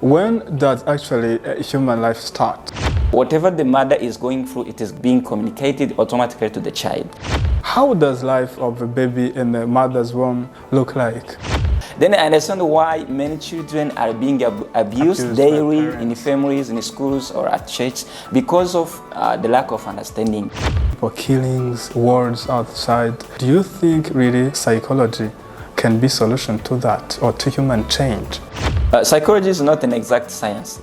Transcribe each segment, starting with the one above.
When does actually human life start? Whatever the mother is going through, it is being communicated automatically to the child. How does life of a baby in the mother's womb look like? Then I understand why many children are being abused daily in families, in schools, or at church because of the lack of understanding. For killings, wars outside, do you think really psychology can be a solution to that or to human change? Psychology is not an exact science.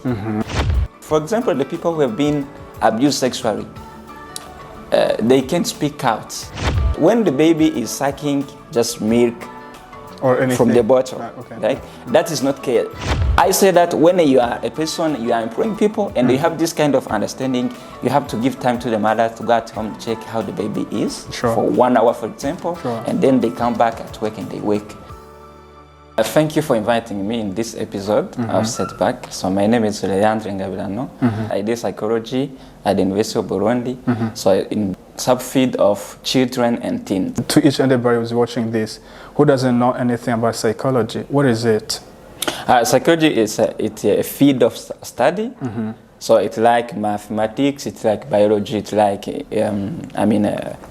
For example, the people who have been abused sexually, they can speak out. When the baby is sucking just milk or anything from the bottle, okay. Right? That is not care. I say that when you are a person, you are employing people, and you have this kind of understanding, you have to give time to the mother to go at home, check how the baby is for 1 hour, for example, and then they come back at work and they wake. Thank you for inviting me in this episode of Setback. So my name is Léandre. I did psychology at the University of Burundi. So in subfield of children and teens. To each and everybody who's watching this, who doesn't know anything about psychology, what is it? Psychology is a field of study. So it's like mathematics, it's like biology, it's like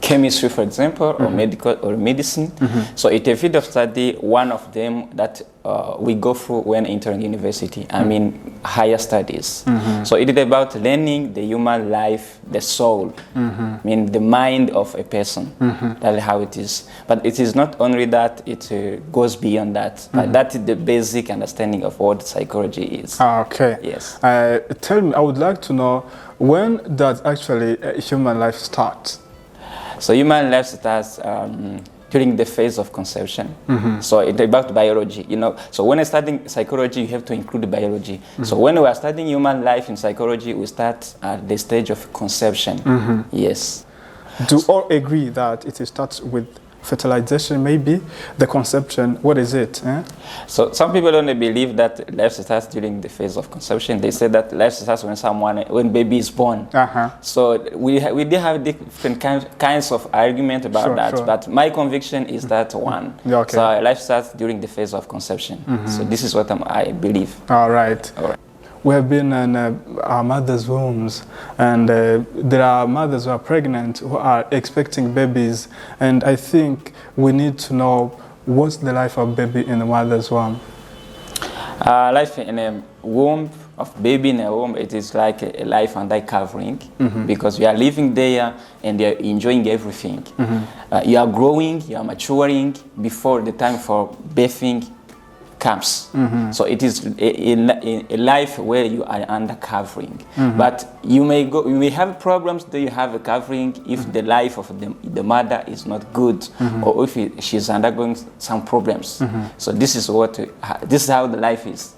chemistry, for example, or medical or medicine. So it's a field of study. One of them that we go through when entering university. Higher studies. So it is about learning the human life, the soul. The mind of a person. That's how it is. But it is not only that; it goes beyond that. But that is the basic understanding of what psychology is. Okay. Yes. Tell me, I would like to know, when does actually human life start? So human life starts during the phase of conception. So it's about biology, So when I studying psychology, you have to include biology. So when we are studying human life in psychology, we start at the stage of conception. Yes. Do all agree that it starts with fertilization, maybe the conception? What is it? So some people don't believe that life starts during the phase of conception. They say that life starts when baby is born. So we do have different kinds of argument about that. But my conviction is that one. Okay. So life starts during the phase of conception. So this is what I believe. All right. We have been in our mothers' wombs, and there are mothers who are pregnant, who are expecting babies, and I think we need to know, what's the life of baby in the mother's womb? Life in a womb of baby in a womb, it is like a life under covering, because you are living there and you are enjoying everything. You are growing, you are maturing before the time for birthing comes. So it is a life where you are under covering. But you may have problems that you have a covering if the life of the mother is not good, or if she's undergoing some problems. So this is how the life is.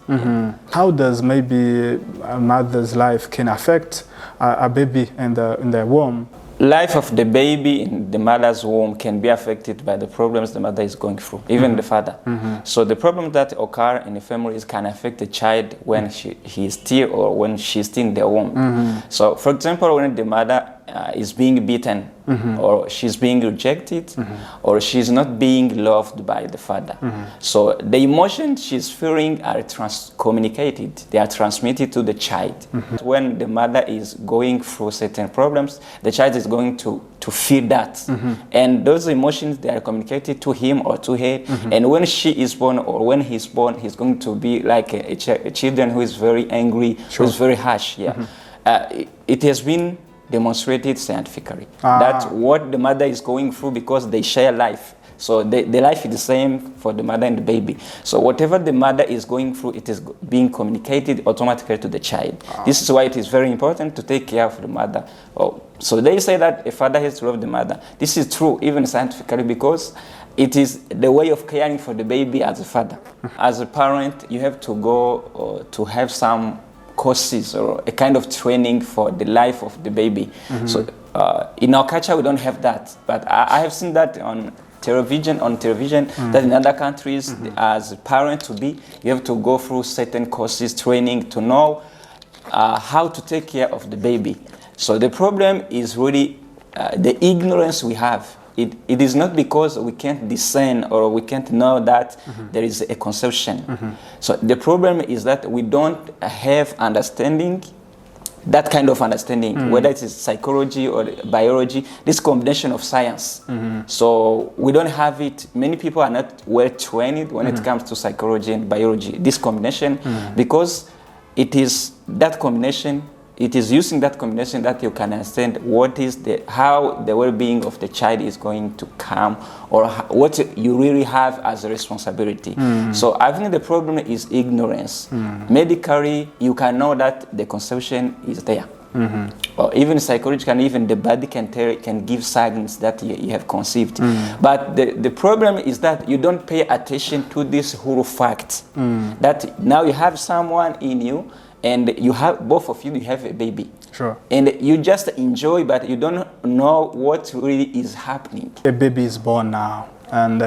How does maybe a mother's life can affect a baby in the womb? Life of the baby in the mother's womb can be affected by the problems the mother is going through, even the father. So the problems that occur in the families can affect the child when he is still or when she's still in the womb. So for example, when the mother is being beaten, or she's being rejected, or she's not being loved by the father. So the emotions she's feeling are communicated, they are transmitted to the child. When the mother is going through certain problems, the child is going to feel that. And those emotions, they are communicated to him or to her. And when she is born or when he's born, he's going to be like a children who is very angry, who is very harsh. It has been demonstrated scientifically that what the mother is going through, because they share life. So the life is the same for the mother and the baby. So whatever the mother is going through, it is being communicated automatically to the child. This is why it is very important to take care of the mother. So they say that a father has to love the mother. This is true, even scientifically, because it is the way of caring for the baby as a father. As a parent, you have to go to have some courses or a kind of training for the life of the baby. So in our culture, we don't have that. But I have seen that on television, that in other countries, as a parent you have to go through certain courses, training to know how to take care of the baby. So the problem is really the ignorance we have it is not because we can't discern or we can't know that there is a conception. So the problem is that we don't have understanding, that kind of understanding, whether it is psychology or biology, this combination of science. So we don't have it. Many people are not well trained when it comes to psychology and biology, this combination, because it is that combination. It is using that combination that you can understand what is how the well-being of the child is going to come, or what you really have as a responsibility. So I think the problem is ignorance. Medically, you can know that the conception is there. Or even psychologically, even the body can give signs that you have conceived. But the problem is that you don't pay attention to this whole fact that now you have someone in you, and you have, both of you have a baby. Sure. And you just enjoy, but you don't know what really is happening. A baby is born now, and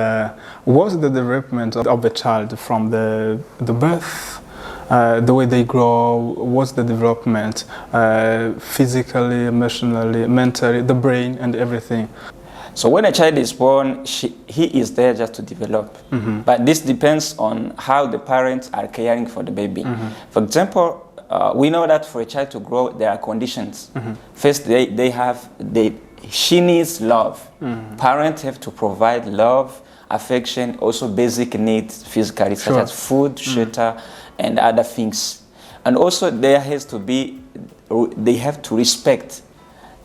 what's the development of the child from the birth, the way they grow? What's the development physically, emotionally, mentally, the brain and everything? So when a child is born, he is there just to develop. But this depends on how the parents are caring for the baby. For example, we know that for a child to grow, there are conditions. First, she needs love. Parents have to provide love, affection, also basic needs physically, such as food, shelter, and other things. And also there has to be, they have to respect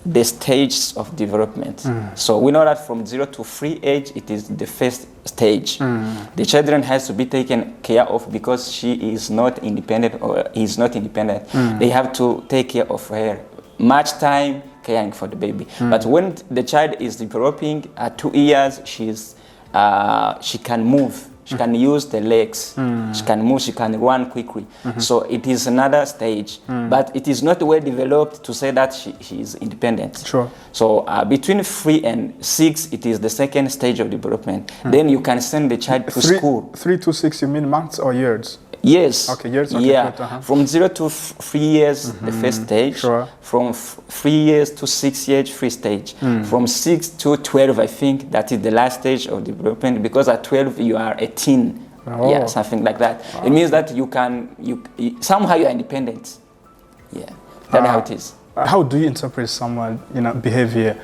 the stages of development. So we know that from 0 to 3 age, it is the first stage. The children has to be taken care of because she is not independent or he is not independent. They have to take care of her, much time caring for the baby. But when the child is developing at 2 years, she can move. She can use the legs, she can move, she can run quickly. So it is another stage, but it is not well developed to say that she is independent. Sure. So between 3 and 6, it is the second stage of development. Then you can send the child to school. 3 to 6, you mean months or years? Yes. Okay, years. Okay, yeah. From 0 to 3 years, the first stage. Sure. From 3 years to 6 years, free stage. From 6 to 12, I think that is the last stage of development, because at 12 you are a teen. Oh. Yeah, something like that. It means that you somehow you are independent. Yeah, that's how it is. How do you interpret someone, behavior?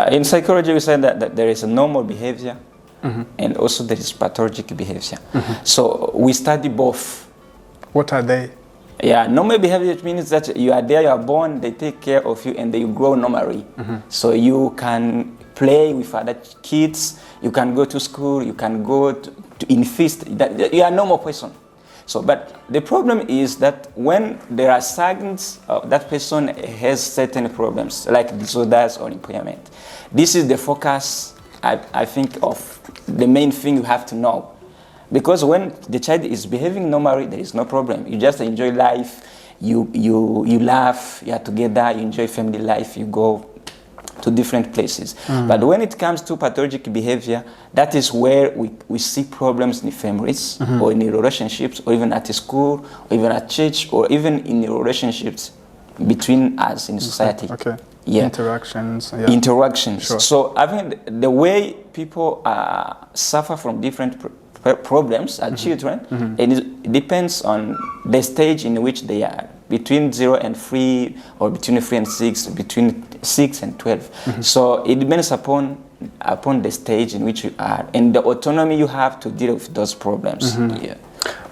In psychology, we say that there is a normal behavior, and also there is pathological behavior. So we study both. What are they? Yeah, normal behavior means that you are there, you are born, they take care of you, and they grow normally. So you can play with other kids, you can go to school, you can go to feast. You are a normal person. So, but the problem is that when there are signs that person has certain problems, like disorders or impairment, this is the focus, I think, of the main thing you have to know. Because when the child is behaving normally, there is no problem. You just enjoy life, you laugh, you are together, you enjoy family life, you go to different places. But when it comes to pathological behavior, that is where we see problems in families, or in relationships, or even at school, or even at church, or even in relationships between us in society. Okay. Yeah. Interactions. Yeah. Interactions. Sure. So I think the way people suffer from different problems as children, and it depends on the stage in which they are, between 0 and 3, or between 3 and 6, between 6 and 12. So it depends upon the stage in which you are, and the autonomy you have to deal with those problems. Yeah.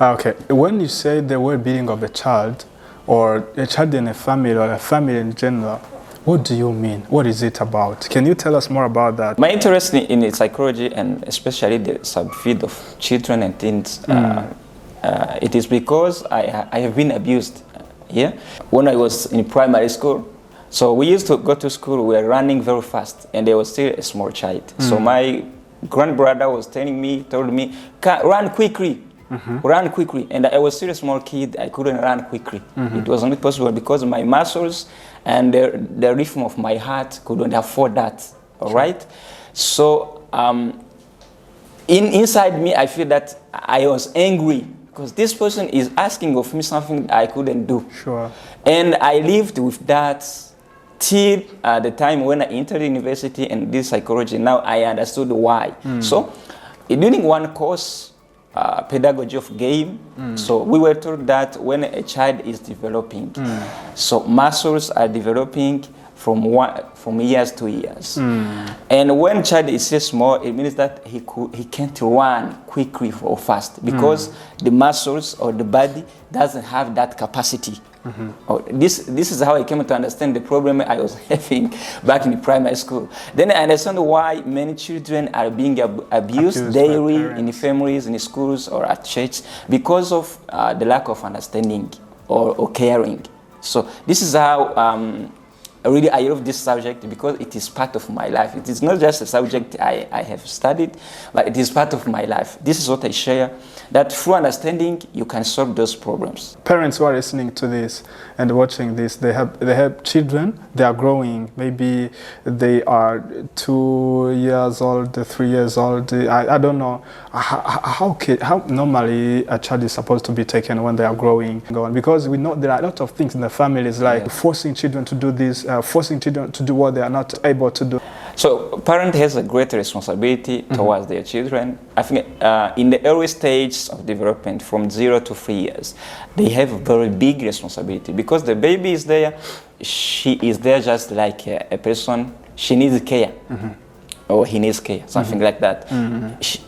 Okay. When you say the well-being of a child, or a child in a family, or a family in general, what do you mean? What is it about? Can you tell us more about that? My interest in psychology, and especially the subfield of children and teens, it is because I have been abused. When I was in primary school, so we used to go to school, we were running very fast, and I was still a small child. So my grandbrother was told me, run quickly. Run quickly, and I was still a small kid. I couldn't run quickly. It was not possible because my muscles and the rhythm of my heart couldn't afford that. All right. So inside me, I feel that I was angry because this person is asking of me something I couldn't do. Sure. And I lived with that till the time when I entered university and did psychology, now I understood why. So during one course, pedagogy of game, so we were told that when a child is developing, so muscles are developing from years to years. And when child is so small, it means that he can't run quickly or fast because the muscles or the body doesn't have that capacity. This is how I came to understand the problem I was having back in primary school. Then I understand why many children are being abused daily in families, in schools, or at church because of the lack of understanding or caring. So this is how really I love this subject because it is part of my life. It is not just a subject I have studied, but it is part of my life. This is what I share, that through understanding you can solve those problems. Parents who are listening to this and watching this, they have children, they are growing. Maybe they are 2 years old, 3 years old. I don't know how normally a child is supposed to be taken when they are growing. Because we know there are a lot of things in the families like forcing children to do this, forcing children to do what they are not able to do. So parent has a great responsibility towards their children. I think in the early stages of development, from 0 to 3 years, they have a very big responsibility because the baby is there. She is there just like a person. She needs care. Or he needs care, something like that.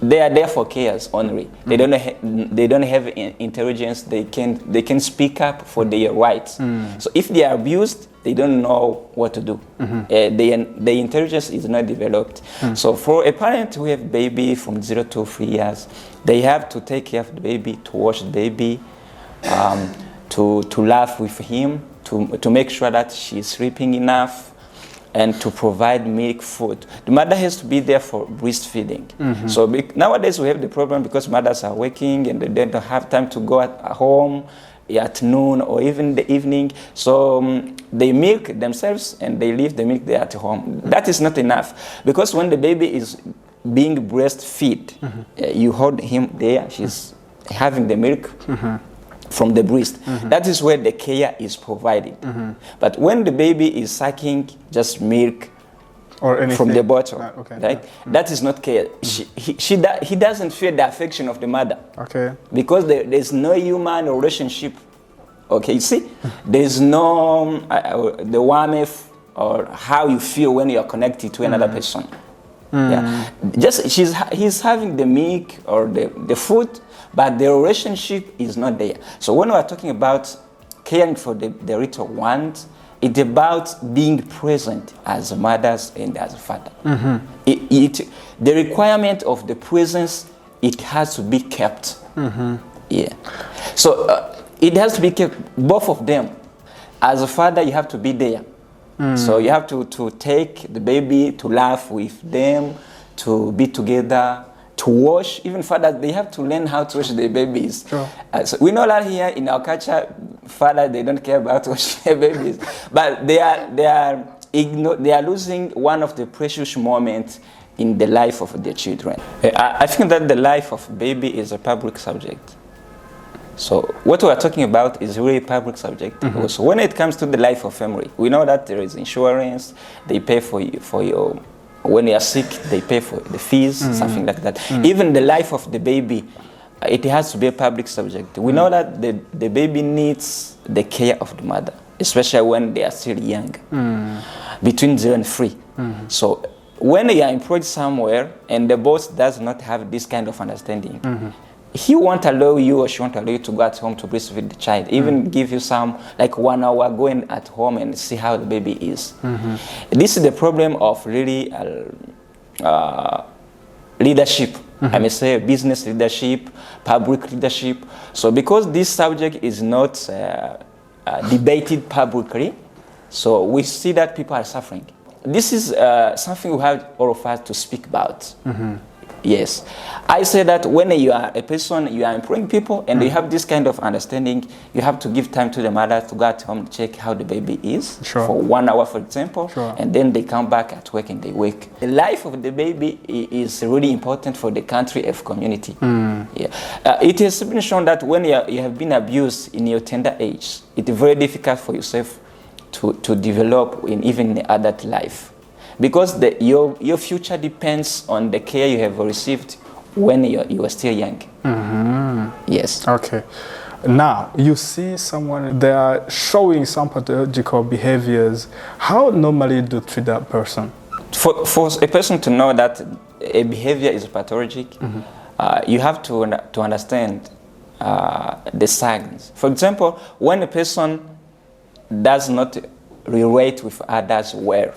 They are there for cares only. They don't have intelligence. They can speak up for their rights. So if they are abused, they don't know what to do. The intelligence is not developed. So for a parent who have baby from 0 to 3 years, they have to take care of the baby, to wash the baby, to laugh with him, to make sure that she is sleeping enough, and to provide milk, food. The mother has to be there for breastfeeding. So nowadays we have the problem because mothers are working and they don't have time to go at home at noon or even the evening. So they milk themselves and they leave the milk there at home. That is not enough because when the baby is being breastfed, you hold him there, she's having the milk from the breast. That is where the care is provided. But when the baby is sucking just milk or from the bottle, right? That is not care. He doesn't feel the affection of the mother. Because there's no human relationship. Okay, you see, there's no the warmth or how you feel when you are connected to another person. Just he's having the milk or the food, but the relationship is not there. So when we are talking about caring for the little ones, it's about being present as mothers and as a father. The requirement of the presence, it has to be kept. So it has to be kept, both of them. As a father, you have to be there. So you have to take the baby, to laugh with them, to be together, to wash. Even fathers, they have to learn how to wash their babies. So we know that here in our culture, fathers, they don't care about washing their babies, but they are losing one of the precious moments in the life of their children. I think that the life of a baby is a public subject. So what we are talking about is really a public subject. So when it comes to the life of family, we know that there is insurance, they pay for your when you are sick, they pay for the fees, something like that. Even the life of the baby, it has to be a public subject. We know that the baby needs the care of the mother, especially when they are still young, between 0 and 3. So when you are employed somewhere and the boss does not have this kind of understanding, he won't allow you or she won't allow you to go at home to breastfeed the child, even give you some, like 1 hour, going at home and see how the baby is. This is the problem of really leadership. I may say business leadership, public leadership. So because this subject is not debated publicly, so we see that people are suffering. This is something we have all of us to speak about. Yes. I say that when you are a person, you are employing people and you have this kind of understanding, you have to give time to the mother to go at home, check how the baby is for 1 hour, for example, and then they come back at work and they work. The life of the baby is really important for the country of community. It has been shown that when you have been abused in your tender age, it's very difficult for yourself to develop in even adult life, because your future depends on the care you have received when you are still young. Yes. Okay. Now, you see someone, they are showing some pathological behaviors. How normally do you treat that person? For a person to know that a behavior is pathologic, you have to understand the signs. For example, when a person does not relate with others well,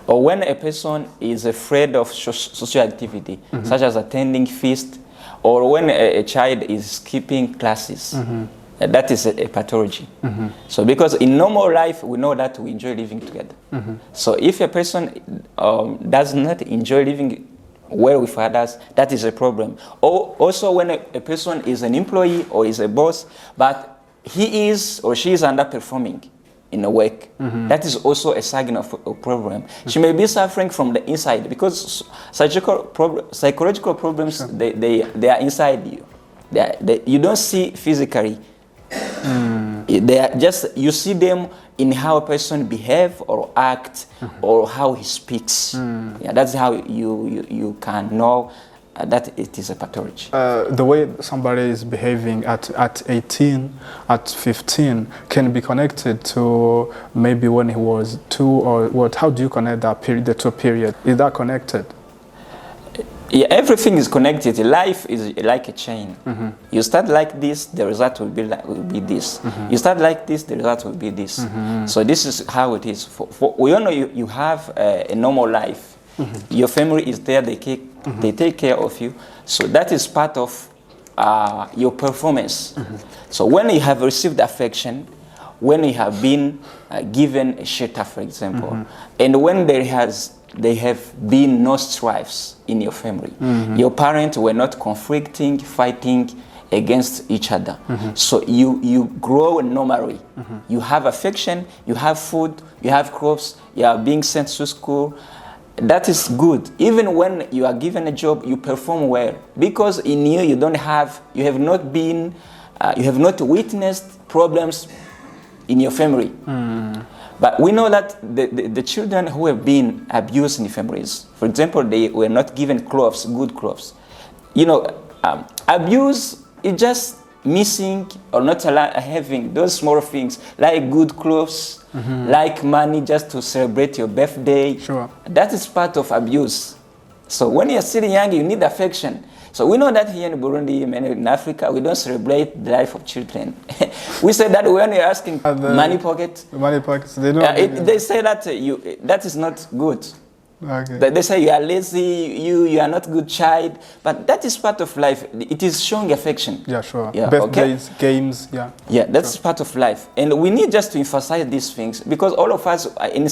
or when a person is afraid of social activity, such as attending feast, or when a child is skipping classes, that is a pathology. So because in normal life, we know that we enjoy living together. So if a person does not enjoy living well with others, that is a problem. Or also when a person is an employee or is a boss, but he is or she is underperforming in a work, that is also a sign of a problem. She may be suffering from the inside, because psychological problems, they are inside you. You don't see physically. They are just, you see them in how a person behave or act, or how he speaks. Yeah, that's how you can know that it is a pathology. The way somebody is behaving at 18, at 15 can be connected to maybe when he was 2 or what? How do you connect that period, the 2 period? Is that connected? Yeah, everything is connected. Life is like a chain. You start like this, the result will be this. You start like this, the result will be this. So this is how it is. We all know you have a normal life. Your family is there, they take care of you. So that is part of your performance. So when you have received affection, when you have been given a shelter, for example, and when there have been no strifes in your family, your parents were not conflicting, fighting against each other. So you grow normally. You have affection, you have food, you have clothes, you are being sent to school. That is good. Even when you are given a job, you perform well, because in you you have not witnessed problems in your family. But we know that the children who have been abused in families, for example, they were not given clothes, good clothes. You know, abuse is just missing or not having those small things like good clothes, like money just to celebrate your birthday. Sure. That is part of abuse. So when you're still young, you need affection. So we know that here in Burundi, in Africa, we don't celebrate the life of children. We say that when you're asking money pocket, they don't. they say that that is not good. Okay. They say you are lazy, you are not good child, but that is part of life. It is showing affection. Yeah, sure. Yeah, Birthdays, games, yeah. Yeah, that's part of life, and we need just to emphasize these things, because all of us, in a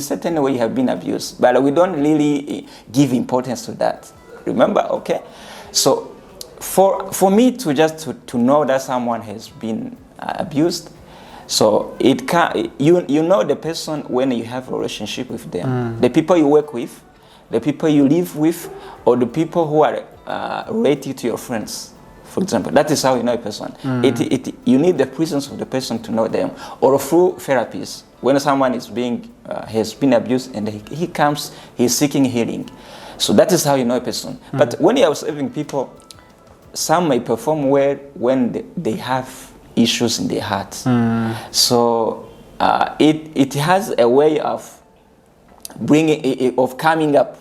certain way, have been abused, but we don't really give importance to that. Remember, okay? So, for me to know that someone has been abused. So it can, you know the person when you have a relationship with them. The people you work with, the people you live with, or the people who are related to your friends, for example. That is how you know a person. You need the presence of the person to know them, or through therapies. When someone has been abused and he comes, he's seeking healing. So that is how you know a person. But when you are observing people, some may perform well when they have issues in their heart. So it has a way of coming up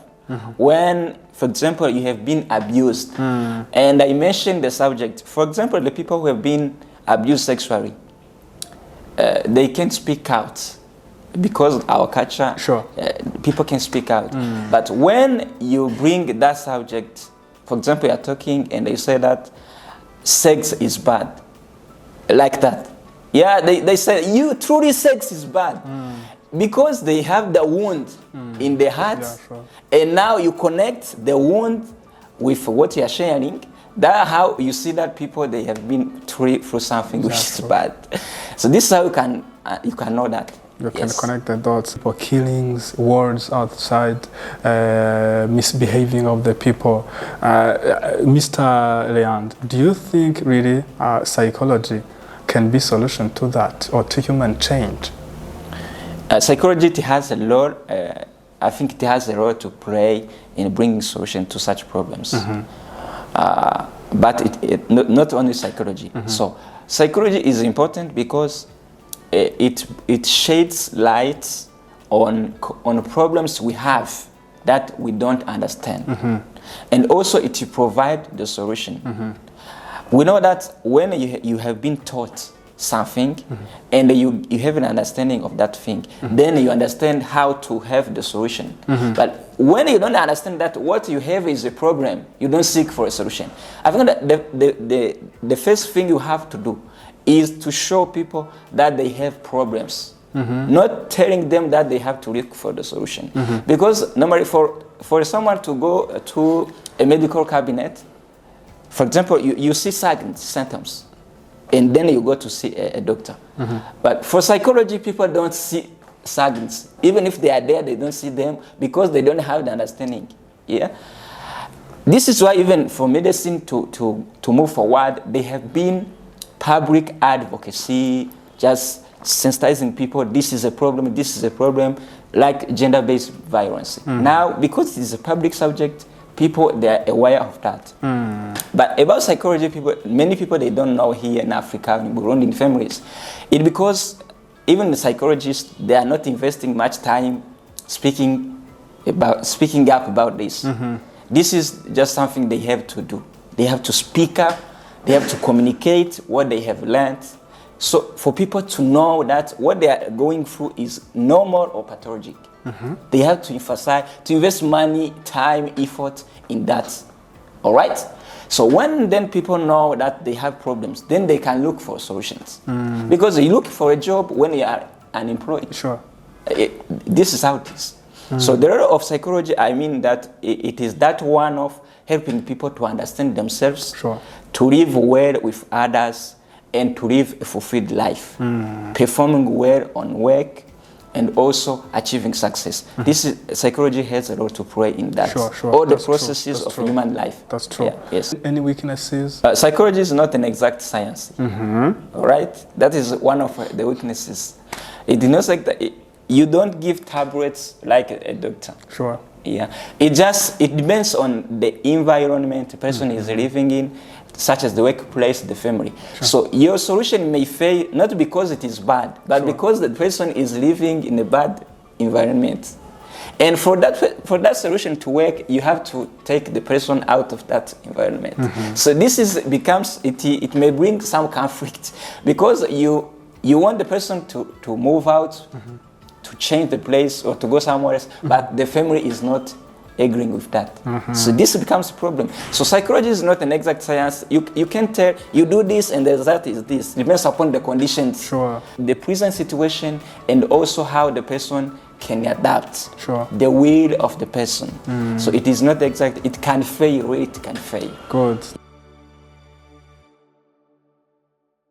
when, for example, you have been abused. And I mentioned the subject. For example, the people who have been abused sexually, they can speak out. Because our culture, people can speak out. But when you bring that subject, for example, you're talking and they say that sex is bad, like that. Yeah, they say, truly sex is bad. Because they have the wound in their heart. Yeah, sure. And now you connect the wound with what you're sharing. That's how you see that people, they have been through something which is bad. So this is how you can know that. You can connect the dots for killings, wars outside, misbehaving of the people. Mr. Léandre, do you think really psychology can be solution to that or to human change? Psychology it has a role. I think it has a role to play in bringing solution to such problems. But not only psychology. So psychology is important because it sheds light on problems we have that we don't understand, and also it provides the solution. We know that when you have been taught something and you have an understanding of that thing, then you understand how to have the solution. But when you don't understand that what you have is a problem, you don't seek for a solution. I think that the first thing you have to do is to show people that they have problems, not telling them that they have to look for the solution. Because normally for someone to go to a medical cabinet, for example, you see symptoms, and then you go to see a doctor. But for psychology, people don't see signs. Even if they are there, they don't see them because they don't have the understanding. Yeah. This is why even for medicine to move forward, there have been public advocacy, just sensitizing people. This is a problem. This is a problem, like gender-based violence. Now, because it is a public subject, people, they are aware of that. But about psychology, many people, they don't know here in Africa, in Burundian families. It's because even the psychologists, they are not investing much time speaking up about this. This is just something they have to do. They have to speak up. They have to communicate what they have learned. So for people to know that what they are going through is normal or pathologic. They have to emphasize, to invest money, time, effort in that. All right? So when then people know that they have problems, then they can look for solutions. Because you look for a job when you are unemployed. Sure. This is how it is. So the role of psychology, I mean that it is that one of helping people to understand themselves, to live well with others, and to live a fulfilled life, performing well on work, and also achieving success. This is, psychology has a role to play in that. All the processes of human life. That's true. Yeah, yes. Any weaknesses? Psychology is not an exact science. All right? That is one of the weaknesses. It is not like that. You don't give tablets like a doctor. Sure. Yeah. It depends on the environment the person is living in, such as the workplace, the family. So your solution may fail not because it is bad, but because the person is living in a bad environment. And for that solution to work, you have to take the person out of that environment. So this it may bring some conflict because you want the person to move out, to change the place or to go somewhere else, but the family is not agreeing with that. So this becomes a problem. So psychology is not an exact science. You can tell, you do this and the result is this. It depends upon the conditions, the present situation, and also how the person can adapt, the will of the person. So it is not exact. It can fail, it can fail. Good.